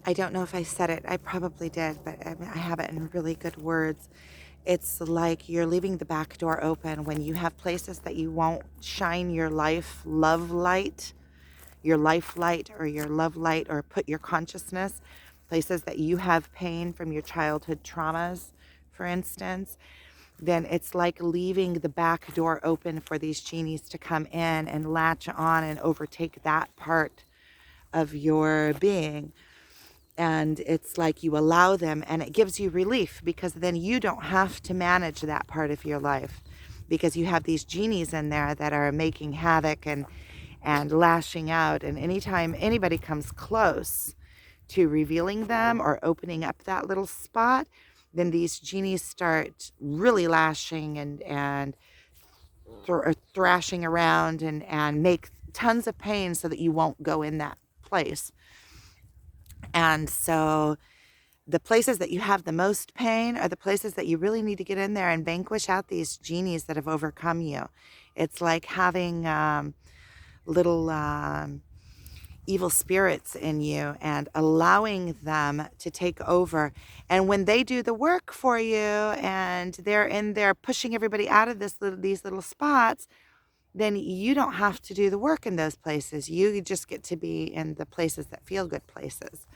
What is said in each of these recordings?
I don't know if I said it. I probably did, but I have it in really good words. It's like you're leaving the back door open when you have places that you won't shine your love light, your life light or your love light, or put your consciousness, places that you have pain from your childhood traumas, for instance. Then it's like leaving the back door open for these genies to come in and latch on and overtake that part of your being. And it's like you allow them, and it gives you relief because then you don't have to manage that part of your life, because you have these genies in there that are making havoc and lashing out. And anytime anybody comes close to revealing them or opening up that little spot, then these genies start really lashing and thrashing around and make tons of pain so that you won't go in that place. And so the places that you have the most pain are the places that you really need to get in there and vanquish out these genies that have overcome you. It's like having little evil spirits in you and allowing them to take over. And when they do the work for you and they're in there pushing everybody out of these little spots, then you don't have to do the work in those places. You just get to be in the places that feel good places.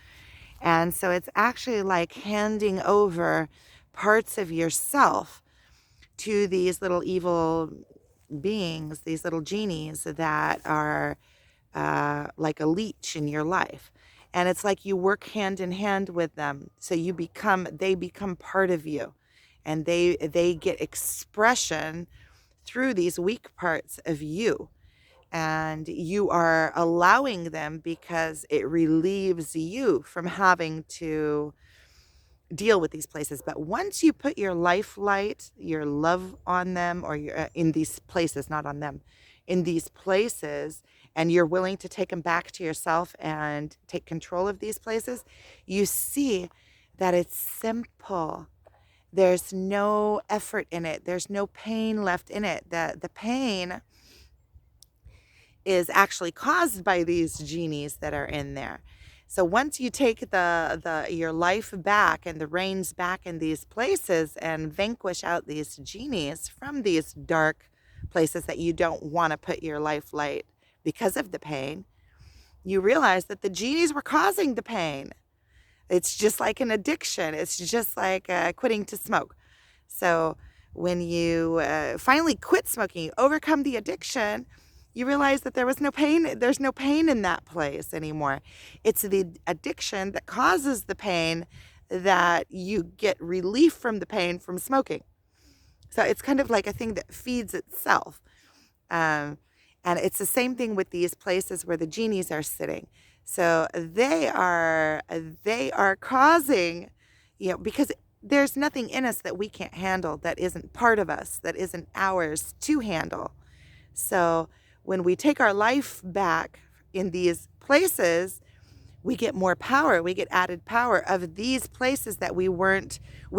And so it's actually like handing over parts of yourself to these little evil beings, these little genies that are like a leech in your life. And it's like you work hand in hand with them. So they become part of you, and they get expression through these weak parts of you. And you are allowing them because it relieves you from having to deal with these places. But once you put your life light, your love on them, or you're in these places, not on them, in these places, and you're willing to take them back to yourself and take control of these places, you see that it's simple. There's no effort in it. There's no pain left in it. The pain is actually caused by these genies that are in there. So once you take your life back and the reins back in these places and vanquish out these genies from these dark places that you don't want to put your life light because of the pain, you realize that the genies were causing the pain. It's just like an addiction. It's just like quitting to smoke. So when you finally quit smoking, you overcome the addiction, you realize that there's no pain in that place anymore. It's the addiction that causes the pain that you get relief from the pain from smoking. So it's kind of like a thing that feeds itself. And it's the same thing with these places where the genies are sitting. So they are causing, because there's nothing in us that we can't handle, that isn't part of us, that isn't ours to handle. So when we take our life back in these places, we get more power. We get added power of these places that we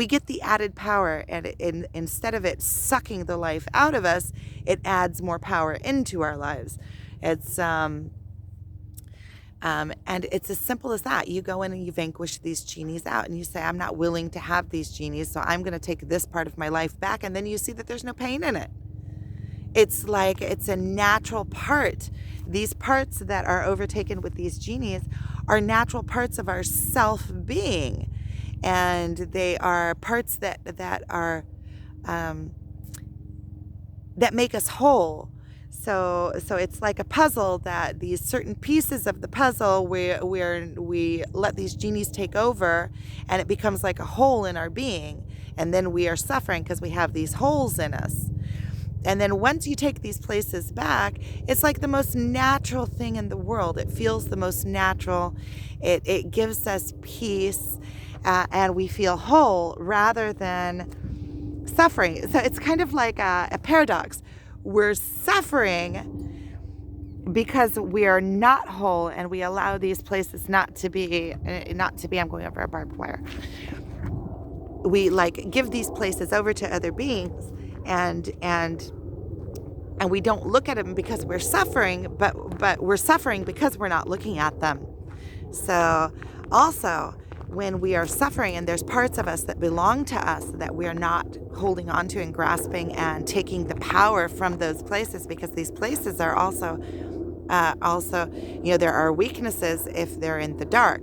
get the added power, and instead of it sucking the life out of us, it adds more power into our lives. It's and it's as simple as that. You go in and you vanquish these genies out, and you say, I'm not willing to have these genies, so I'm going to take this part of my life back. And then you see that there's no pain in it. It's like it's a natural part. These parts that are overtaken with these genies are natural parts of our self-being. And they are parts that are that make us whole. So it's like a puzzle, that these certain pieces of the puzzle where we let these genies take over, and it becomes like a hole in our being. And then we are suffering because we have these holes in us. And then once you take these places back, it's like the most natural thing in the world. It feels the most natural. It gives us peace, and we feel whole rather than suffering. So it's kind of like a paradox. We're suffering because we are not whole, and we allow these places not to be. I'm going over a barbed wire. We like give these places over to other beings, and we don't look at them because we're suffering, but we're suffering because we're not looking at them. So Also, when we are suffering and there's parts of us that belong to us that we're not holding on to and grasping and taking the power from those places, because these places are also, there are weaknesses if they're in the dark.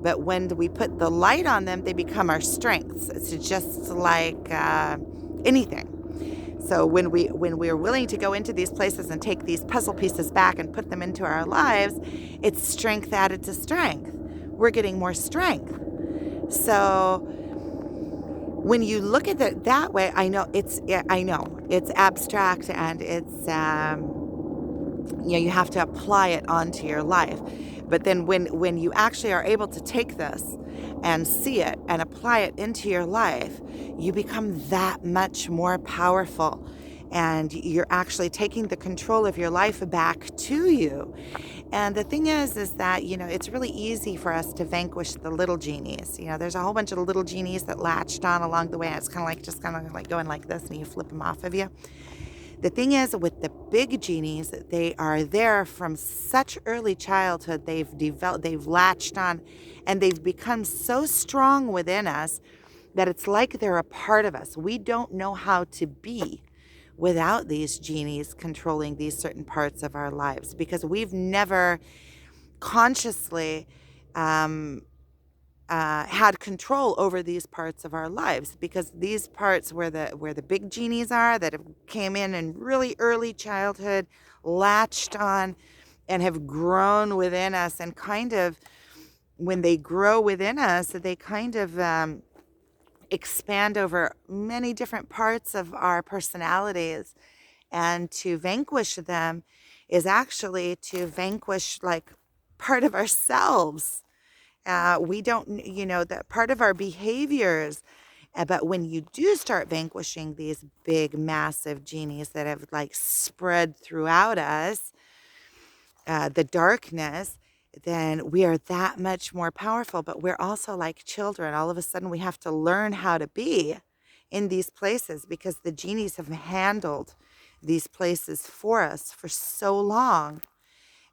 But when we put the light on them, they become our strengths. It's just like anything. So when we are willing to go into these places and take these puzzle pieces back and put them into our lives, it's strength added to strength. We're getting more strength. So when you look at it that way, I know it's abstract, and it's you have to apply it onto your life. But then when you actually are able to take this and see it and apply it into your life, you become that much more powerful, and you're actually taking the control of your life back to you. And the thing is that, it's really easy for us to vanquish the little genies. There's a whole bunch of little genies that latched on along the way, and it's kind of like going like this, and you flip them off of you. The thing is, with the big genies, they are there from such early childhood. They've latched on, and they've become so strong within us that it's like they're a part of us. We don't know how to be without these genies controlling these certain parts of our lives, because we've never consciously had control over these parts of our lives, because these parts where the big genies are, that have came in really early childhood, latched on, and have grown within us, and kind of, when they grow within us, they kind of expand over many different parts of our personalities. And to vanquish them is actually to vanquish like part of ourselves. We don't, that part of our behaviors. But when you do start vanquishing these big, massive genies that have like spread throughout us, the darkness, then we are that much more powerful. But we're also like children. All of a sudden, we have to learn how to be in these places, because the genies have handled these places for us for so long,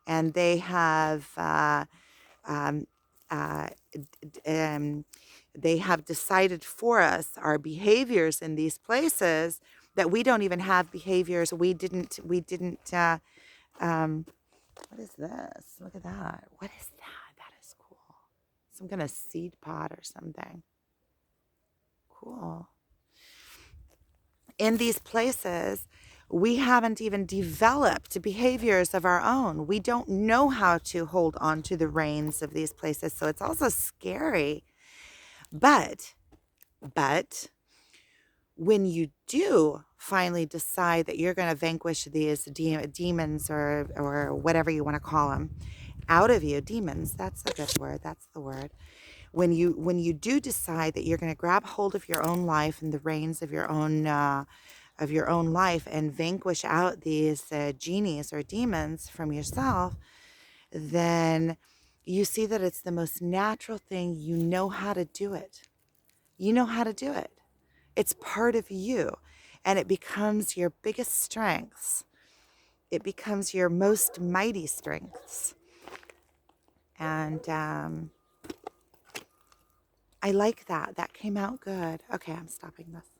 and they have um, uh, they have decided for us our behaviors in these places, that we don't even have behaviors. We didn't. What is this? Look at that. What is that? That is cool. Some kind of seed pod or something. Cool. In these places, we haven't even developed behaviors of our own. We don't know how to hold on to the reins of these places. So it's also scary. But when you do finally decide that you're going to vanquish these demons, or whatever you want to call them, out of you, demons, that's a good word. That's the word. When you do decide that you're going to grab hold of your own life and the reins of your own life, and vanquish out these genies or demons from yourself, then you see that it's the most natural thing. You know how to do it. You know how to do it. It's part of you, and it becomes your biggest strengths. It becomes your most mighty strengths. And I like that. That came out good. Okay, I'm stopping this.